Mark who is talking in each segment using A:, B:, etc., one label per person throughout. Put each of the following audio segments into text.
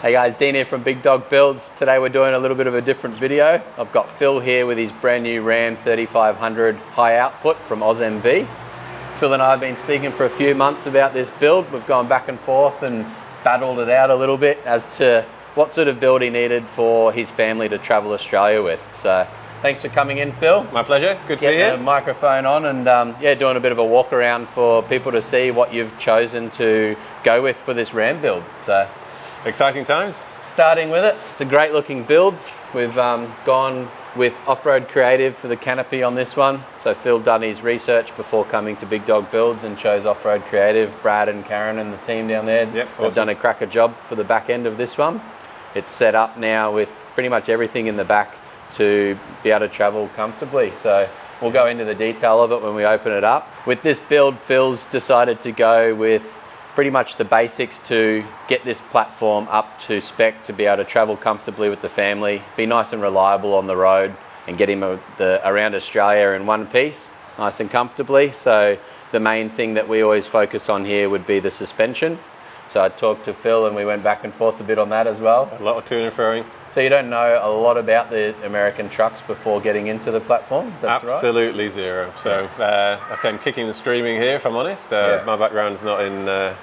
A: Hey guys, Dean here from Big Dog Builds. Today we're doing a little bit of a different video. I've got Phil here with his brand new Ram 3500 high output from AusMV. Phil and I have been speaking for a few months about this build. We've gone back and forth and battled it out a little bit as to what sort of build he needed for his family to travel Australia with. So thanks for coming in, Phil.
B: My pleasure, good to be here.
A: Getting the microphone on and yeah, doing a bit of a walk around for people to see what you've chosen to go with for this Ram build. So
B: exciting times.
A: Starting with it, it's a great looking build. We've gone with Offroad Creative for the canopy on this one. So Phil done his research before coming to Big Dog Builds and chose Offroad Creative. Brad and Karen and the team down there have done a cracker job for the back end of this one. It's set up now with pretty much everything in the back to be able to travel comfortably. So we'll go into the detail of it when we open it up. With this build, Phil's decided to go with pretty much the basics to get this platform up to spec to be able to travel comfortably with the family, be nice and reliable on the road, and get him around Australia in one piece, nice and comfortably. So the main thing that we always focus on here would be the suspension. So I talked to Phil and we went back and forth a bit on that as well.
B: A lot of to and froing.
A: So you don't know a lot about the American trucks before getting into the platform, is that right?
B: Absolutely zero. So I came kicking and screaming here, if I'm honest. My background's not in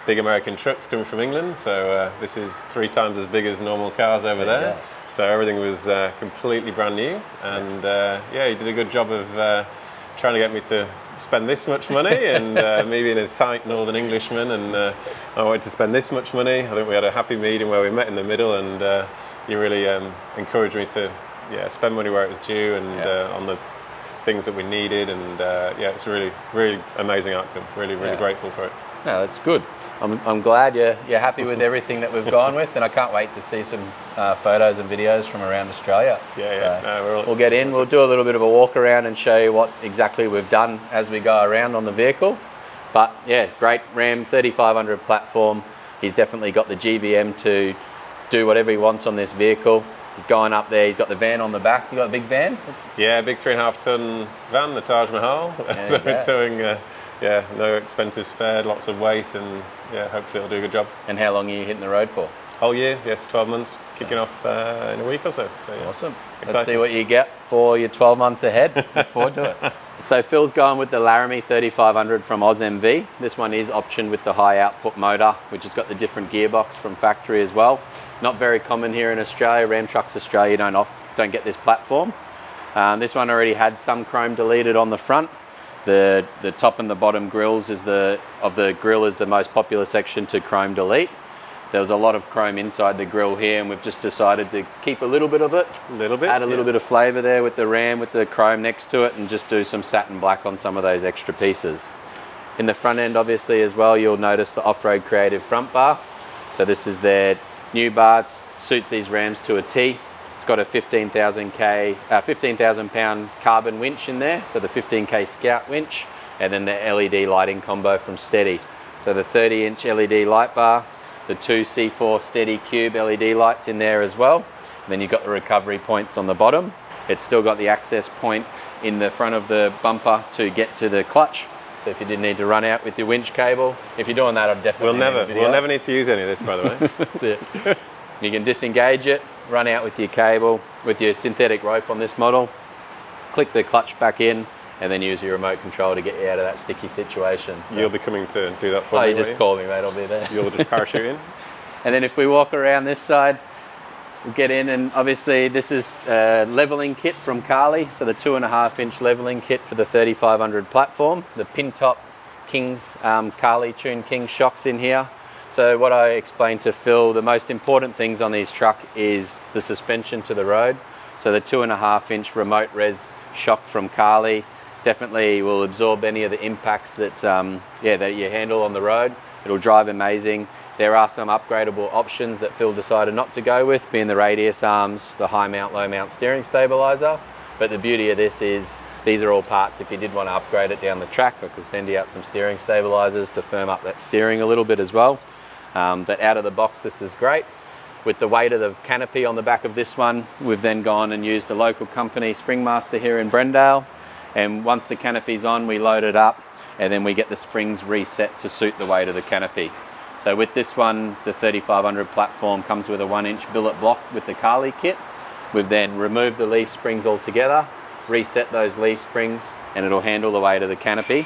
B: big American trucks coming from England, so this is 3 times as big as normal cars over there. So everything was completely brand new, and yeah, he did a good job of trying to get me to spend this much money, and me being a tight Northern Englishman, and I wanted to spend this much money. I think we had a happy medium where we met in the middle, and you really encouraged me to spend money where it was due, and on the things that we needed, and yeah, it's a really amazing outcome. Really grateful for it.
A: No, that's good. I'm glad you're happy with everything that we've gone with, and I can't wait to see some photos and videos from around Australia. So we'll get in, we'll do a little bit of a walk around and show you what exactly we've done as we go around on the vehicle. But yeah, great Ram 3500 platform. He's definitely got the GVM to do whatever he wants on this vehicle. He's going up there, he's got the van on the back. You got a big van?
B: Yeah, big 3.5 ton van, the Taj Mahal. So we're towing no expensive spare, lots of weight, and yeah, hopefully it'll do a good job.
A: And how long are you hitting the road for?
B: Whole year, yes, 12 months, kicking off in a week or so. Yeah.
A: Awesome. Exciting. Let's see what you get for your 12 months ahead. Look forward to it. So Phil's going with the Laramie 3500 from AusMV. This one is optioned with the high output motor, which has got the different gearbox from factory as well. Not very common here in Australia. Ram Trucks Australia don't get this platform. This one already had some chrome deleted on the front. The top and the bottom grills of the grill is the most popular section to chrome delete. There was a lot of chrome inside the grill here, and we've just decided to keep a little bit of it. Add a little bit of flavour there with the Ram, with the chrome next to it, and just do some satin black on some of those extra pieces. In the front end, obviously, as well, you'll notice the Offroad Creative front bar. So this is their new bar. It suits these Rams to a T. It's got a 15,000 pound carbon winch in there, so the 15K Scout winch, and then the LED lighting combo from Steady. So the 30-inch LED light bar, the 2 C4 Steady Cube LED lights in there as well. And then you've got the recovery points on the bottom. It's still got the access point in the front of the bumper to get to the clutch. So if you did need to run out with your winch cable, if you're doing that, I'd definitely
B: We'll never need to use any of this, by the way.
A: That's it. You can disengage it, run out with your cable, with your synthetic rope on this model, click the clutch back in, and then use your remote control to get you out of that sticky situation. So
B: you'll be coming to do that for me,
A: you just call me, mate, I'll be there.
B: You'll just parachute in.
A: And then if we walk around this side, we'll get in, and obviously this is a levelling kit from Carli, so the 2.5-inch levelling kit for the 3500 platform. The Pintop Kings, Carli Tune King shocks in here. So what I explained to Phil, the most important things on these truck is the suspension to the road. So the 2.5-inch remote res shock from Carli definitely will absorb any of the impacts that you handle on the road. It'll drive amazing. There are some upgradable options that Phil decided not to go with, being the radius arms, the high mount, low mount steering stabilizer. But the beauty of this is these are all parts. If you did want to upgrade it down the track, I could send you out some steering stabilizers to firm up that steering a little bit as well. But out of the box, this is great. With the weight of the canopy on the back of this one, we've then gone and used a local company, Springmaster here in Brendale. And once the canopy's on, we load it up, and then we get the springs reset to suit the weight of the canopy. So with this one, the 3500 platform comes with a 1-inch billet block with the Carli kit. We've then removed the leaf springs altogether, reset those leaf springs, and it'll handle the weight of the canopy.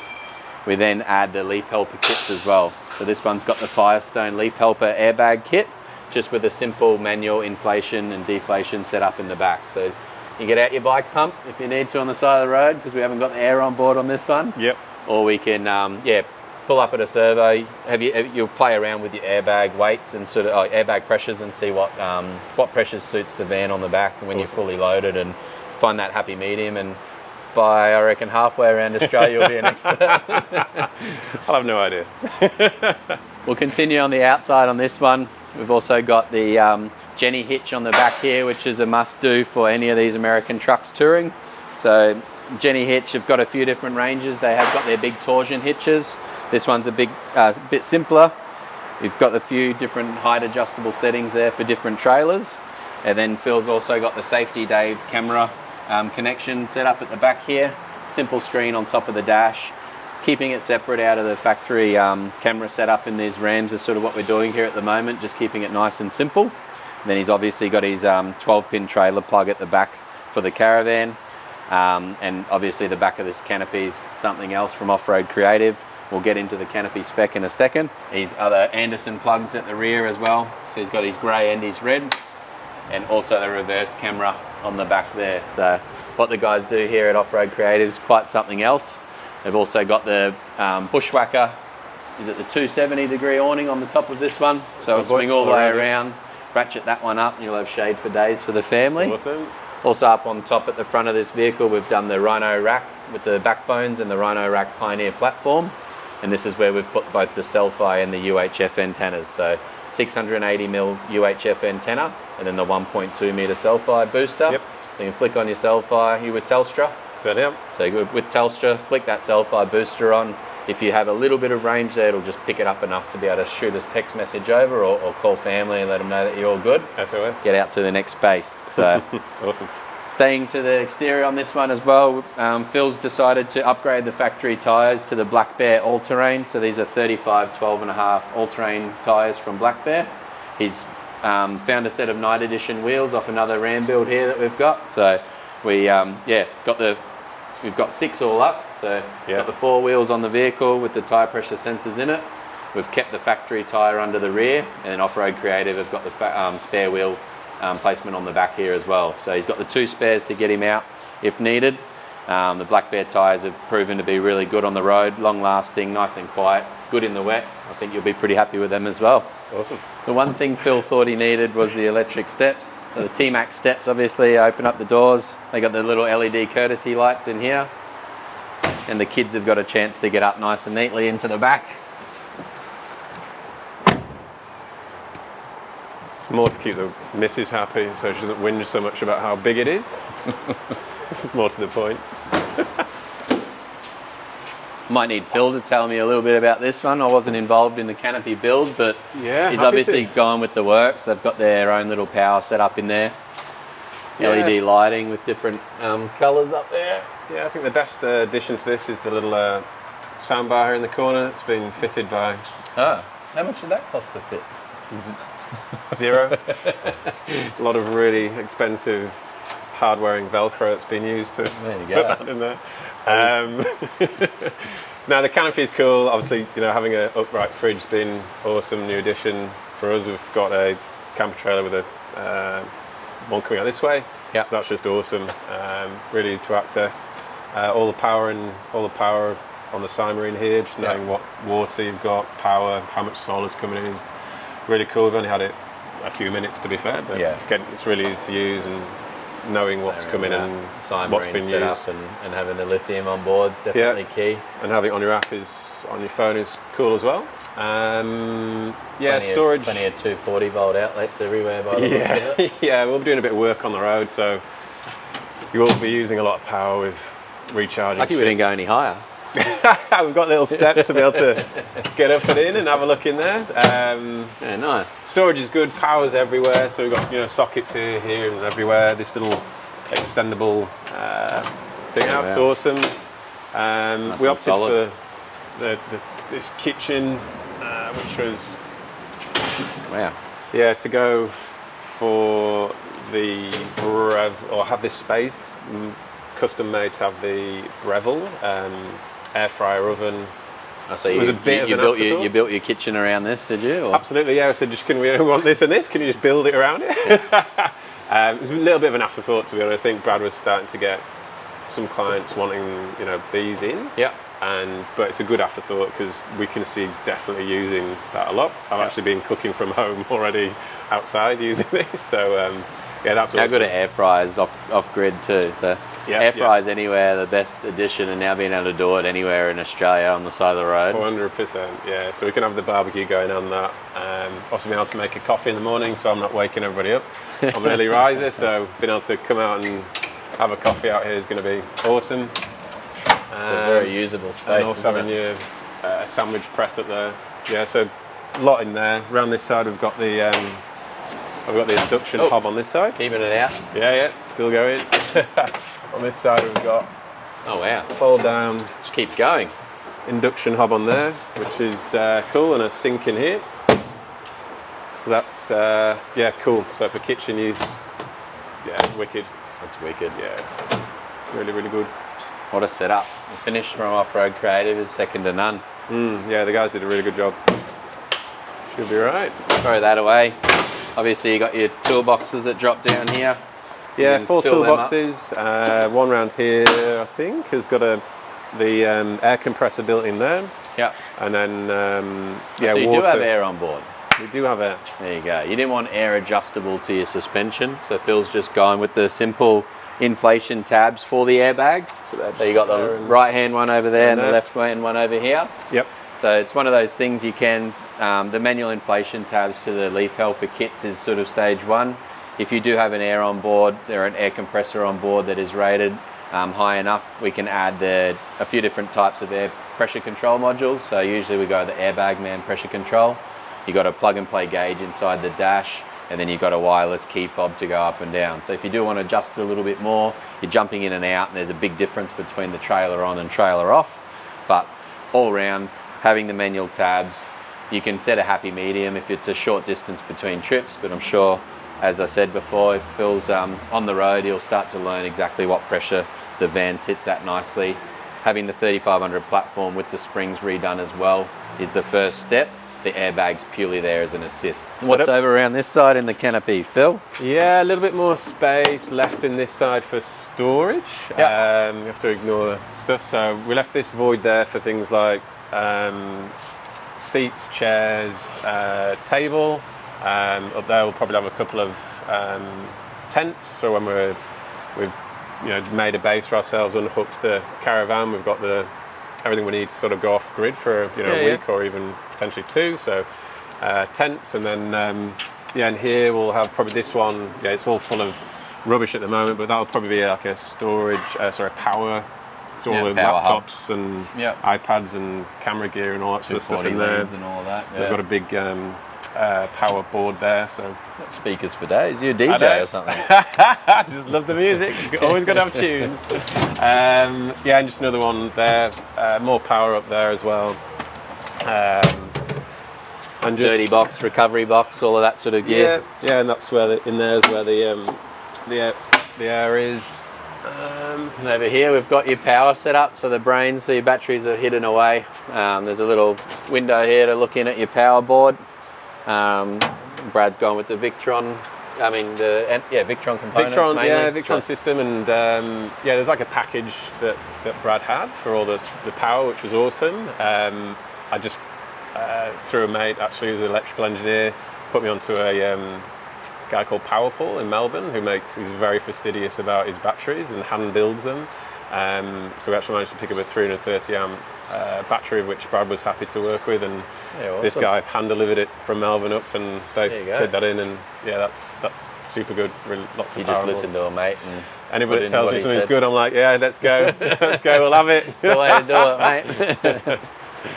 A: We then add the leaf helper kits as well. So this one's got the Firestone leaf helper airbag kit, just with a simple manual inflation and deflation setup in the back. So you get out your bike pump if you need to on the side of the road, because we haven't got the air on board on this one.
B: Yep.
A: Or we can, pull up at a servo. You'll play around with your airbag weights and sort of airbag pressures and see what pressures suits the van on the back and when you're fully loaded, and find that happy medium. And by, I reckon, halfway around Australia, you'll be an expert.
B: I'll have no idea.
A: We'll continue on the outside on this one. We've also got the Jenny hitch on the back here, which is a must-do for any of these American trucks touring. So Jenny hitch have got a few different ranges. They have got their big torsion hitches. This one's a bit simpler. We've got a few different height adjustable settings there for different trailers. And then Phil's also got the Safety Dave camera connection set up at the back here. Simple screen on top of the dash. Keeping it separate out of the factory camera setup in these Rams is sort of what we're doing here at the moment, just keeping it nice and simple. And then he's obviously got his 12-pin trailer plug at the back for the caravan. And obviously the back of this canopy is something else from Offroad Creative. We'll get into the canopy spec in a second. His other Anderson plugs at the rear as well. So he's got his grey and his red, and also the reverse camera on the back there. So what the guys do here at Offroad Creative is quite something else. They've also got the Bushwhacker, is it the 270-degree awning on the top of this one? So it'll swing all the way around, ratchet that one up, and you'll have shade for days for the family.
B: Awesome.
A: Also up on top at the front of this vehicle, we've done the Rhino rack with the backbones and the Rhino rack Pioneer platform. And this is where we've put both the Selfie and the UHF antennas. So 680mm UHF antenna, and then the 1.2 meter Selfie booster.
B: Yep.
A: So you can flick on your Selfie. You with Telstra?
B: So yeah.
A: So with Telstra, flick that Selfie booster on. If you have a little bit of range there, it'll just pick it up enough to be able to shoot us text message over, or call family and let them know that you're all good.
B: SOS.
A: Get out to the next base. So
B: awesome.
A: Staying to the exterior on this one as well, Phil's decided to upgrade the factory tyres to the Black Bear all-terrain. So these are 35 12.5 all-terrain tyres from Black Bear. He's found a set of night edition wheels off another Ram build here that we've got. So we've got 6 all up. So got the 4 wheels on the vehicle with the tyre pressure sensors in it. We've kept the factory tyre under the rear, and then Offroad Creative have got the spare wheel placement on the back here as well. So he's got the 2 spares to get him out if needed. The Black Bear tyres have proven to be really good on the road, long lasting, nice and quiet, good in the wet. I think you'll be pretty happy with them as well.
B: Awesome.
A: The one thing Phil thought he needed was the electric steps. So the T-Max steps obviously open up the doors. They got the little LED courtesy lights in here, and the kids have got a chance to get up nice and neatly into the back.
B: More to keep the missus happy, so she doesn't whinge so much about how big it is. It's more to the point.
A: Might need Phil to tell me a little bit about this one. I wasn't involved in the canopy build, but he's obviously gone with the works. They've got their own little power set up in there. LED lighting with different colours up there.
B: Yeah, I think the best addition to this is the little soundbar here in the corner. It's been fitted by...
A: Oh, how much did that cost to fit?
B: 0. A lot of really expensive hard-wearing Velcro that's been used to
A: there you
B: put
A: go.
B: that in there. Now the canopy is cool. Obviously, having an upright fridge's been awesome. New addition for us. We've got a camper trailer with a one coming out this way.
A: Yep.
B: So that's just awesome. Really easy to access. All the power on the Cymarine here. Just knowing what water you've got, power, how much solar's coming in is really cool. We've only had it a few minutes, to be fair, but again, it's really easy to use, and knowing what's coming and what's been used
A: up and having the lithium on board is definitely key.
B: And having it on your app on your phone is cool as well. Storage.
A: Plenty of 240 volt outlets everywhere by the looks of it.
B: Yeah, we'll be doing a bit of work on the road, so you will be using a lot of power with recharging.
A: Lucky we didn't go any higher.
B: We've got a little step to be able to get up and in and have a look in there.
A: Yeah, nice.
B: Storage is good, power's everywhere, so we've got sockets here and everywhere. This little extendable thing out, it's awesome. We opted for this kitchen, which was
A: Wow.
B: Yeah, to go for the or have this space custom made to have the Breville air fryer oven.
A: So
B: it was a bit of an afterthought.
A: You built your kitchen around this, did you? Or?
B: Absolutely, yeah. I said, can we want this and this? Can you just build it around it? Yeah. It was a little bit of an afterthought, to be honest. I think Brad was starting to get some clients wanting, you know, these in.
A: Yeah.
B: But it's a good afterthought because we can see definitely using that a lot. I've actually been cooking from home already outside using this, so yeah, that's awesome.
A: How good are air fryers off grid too? So air fryers anywhere, the best addition, and now being able to do it anywhere in Australia on the side of the road.
B: 100%, yeah. So we can have the barbecue going on that. Also being able to make a coffee in the morning, so I'm not waking everybody up. I'm an early riser, so being able to come out and have a coffee out here is going to be awesome.
A: It's a very usable space.
B: And also having your sandwich press up there. Yeah, so a lot in there. Around this side we've got the induction hob on this side.
A: Keeping it out.
B: Yeah, still going. On this side we've got fold down.
A: Just keeps going.
B: Induction hob on there, which is cool, and a sink in here. So that's cool. So for kitchen use, wicked.
A: That's wicked.
B: Yeah, really, really good.
A: What a setup. The finish from Offroad Creative is second to none.
B: Yeah, the guys did a really good job. Should be right.
A: Throw that away. Obviously you got your toolboxes that drop down here.
B: Yeah, 4 toolboxes. One round here, I think, has got the air compressor built in there.
A: Yeah.
B: And then
A: so you do have air on board.
B: We do have air.
A: There you go. You didn't want air adjustable to your suspension, so Phil's just going with the simple inflation tabs for the airbags. So you got the right hand one over there and the left hand one over here.
B: Yep.
A: So it's one of those things you can, the manual inflation tabs to the leaf helper kits is sort of stage one. If you do have an air on board or an air compressor on board that is rated high enough, we can add a few different types of air pressure control modules. So usually we go the airbag man pressure control. You got a plug and play gauge inside the dash, and then you've got a wireless key fob to go up and down. So if you do want to adjust it a little bit more, you're jumping in and out, and there's a big difference between the trailer on and trailer off. But all around, having the manual tabs, you can set a happy medium if it's a short distance between trips, but I'm sure, as I said before, if Phil's on the road, he'll start to learn exactly what pressure the van sits at nicely. Having the 3500 platform with the springs redone as well is the first step. The airbag's purely there as an assist. What's over around this side in the canopy, Phil?
B: Yeah, a little bit more space left in this side for storage. Yep. You have to ignore stuff. So we left this void there for things like seats, chairs, table. Up there we'll probably have a couple of tents. So when we've made a base for ourselves, unhooked the caravan, we've got everything we need to sort of go off grid for a week or even potentially 2. So tents, and then in here we'll have probably this one. Yeah, it's all full of rubbish at the moment, but that'll probably be like a storage, power. So all the laptops hub. And iPads and camera gear and all that sort of stuff in there.
A: And all of that. Yeah.
B: We've got a big power board there. So
A: speakers for days. You a DJ or something?
B: I just love the music. Always got to have tunes. And just another one there. More power up there as well. And just
A: dirty box, recovery box, all of that sort of gear.
B: Yeah, and that's where in there is where the air is.
A: And over here we've got your power set up, so your batteries are hidden away. There's a little window here to look in at your power board. Brad's gone with the Victron. Victron components mainly.
B: Victron system, and there's like a package that Brad had for all the power, which was awesome. I just through a mate actually who's an electrical engineer, put me onto a guy called Powerpool in Melbourne he's very fastidious about his batteries and hand builds them. So we actually managed to pick up a 330 amp battery, which Brad was happy to work with, and
A: awesome.
B: This guy hand delivered it from Melbourne up, and they fit that in, and that's super good. Really, lots of
A: you
B: power.
A: just listen to a mate, and
B: anybody that tells me something's good, I'm like, yeah, let's go, let's go, we'll have it.
A: It's the way to do it, mate.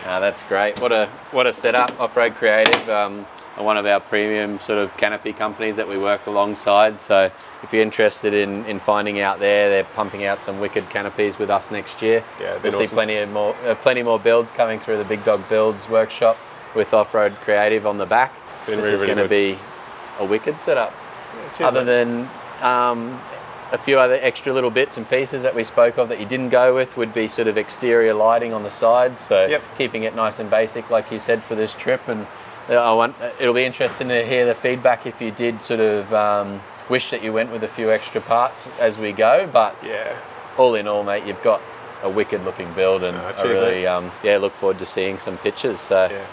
A: That's great. What a setup. Offroad Creative, one of our premium sort of canopy companies that we work alongside. So if you're interested in finding out they're pumping out some wicked canopies with us next year.
B: Yeah,
A: we'll see plenty more builds coming through the Big Dog Builds workshop with Offroad Creative on the back. This is going to be a wicked setup.
B: Yeah, cheers,
A: Other
B: mate.
A: than a few other extra little bits and pieces that we spoke of that you didn't go with would be sort of exterior lighting on the sides. So keeping it nice and basic, like you said, for this trip. And it'll be interesting to hear the feedback if you did sort of wish that you went with a few extra parts as we go. But
B: yeah,
A: all in all, mate, you've got a wicked looking build, and I really look forward to seeing some pictures. So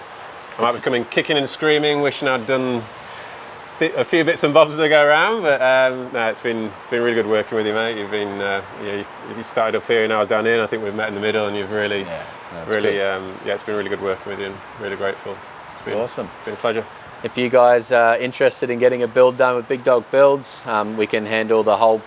B: I might be coming kicking and screaming, wishing I'd done a few bits and bobs to go around, but no, it's been really good working with you, mate. You've been you started up here and I was down here, and I think we've met in the middle, and you've really it's been really good working with you, and really grateful.
A: It's awesome.
B: It's been a pleasure.
A: If you guys are interested in getting a build done with Big Dog Builds, we can handle the whole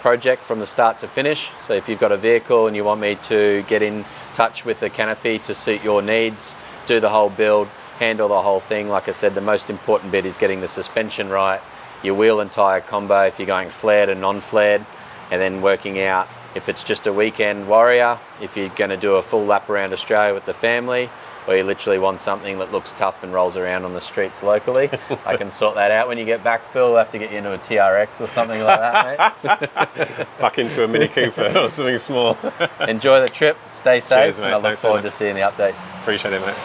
A: project from the start to finish. So if you've got a vehicle and you want me to get in touch with the Canopy to suit your needs, do the whole build, handle the whole thing. Like I said, the most important bit is getting the suspension right, your wheel and tyre combo if you're going flared and non-flared, and then working out if it's just a weekend warrior, if you're going to do a full lap around Australia with the family, or you literally want something that looks tough and rolls around on the streets locally. I can sort that out when you get back, Phil. We'll have to get you into a TRX or something like that,
B: mate. Back into a Mini Cooper or something small.
A: Enjoy the trip, stay safe,
B: Cheers, mate.
A: and I look forward to seeing the updates.
B: Appreciate it, mate.